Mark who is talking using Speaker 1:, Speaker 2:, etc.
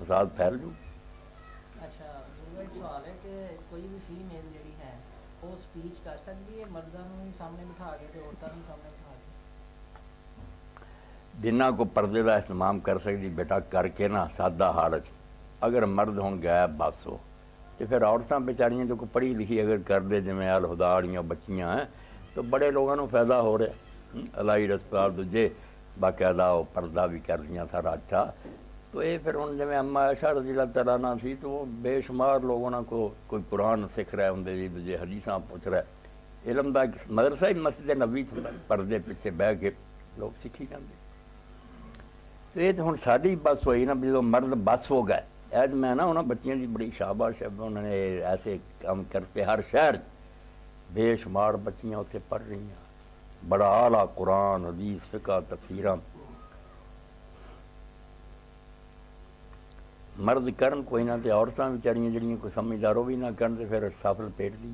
Speaker 1: फसाद फैल जू।
Speaker 2: अच्छा एक सवाल है कि कोई भी फीमेल जी है वो स्पीच कर सकती है मर्दों को सामने बिठा के तो औरतों को सामने बिठा के?
Speaker 1: जिन्ना को पर्दे का इस्तेमाल कर सकती बेटा करके ना सादा हालत अगर मर्द हों गैब बस हो तो फिर औरतें बेचारियां जो को पढ़ी लिखी अगर कर दे जिमें अल खुदा वालियां बच्चियां हैं तो बड़े लोगों को फायदा हो रहा। अलाई रस्पाल दूजे बाकायदा वो पर्दा भी कर दियाँ सारा अच्छा। तो ये फिर हूँ जिमें अम्मा आयशा रज़ी अल्लाह तआला अन्हा सी तो वो बेशुमार लोगों को कोई कुरान सिख रहा होंगे जी दूजे हदीसा पुछ रहा इलम का एक मदरसा ही मस्जिद नबी पर्दे पिछे बह के लोग सीखी जाते। तो ये तो हूँ साड़ी बस हुई ना भी जो मर्द बस हो गए ऐज मैं ना उन्होंने बच्चियों की बड़ी शाबाश है उन्होंने ऐसे काम करते हर शहर बेशुमार बच्चियाँ उत्थे पढ़ रही हैं बड़ा आला कुरान हदीस फिका तफसीरां मर्द करन कोई ना तो औरतां बेचारियां जड़ियां कोई समझदार वो भी ना करन तो फिर सफल पेट दी।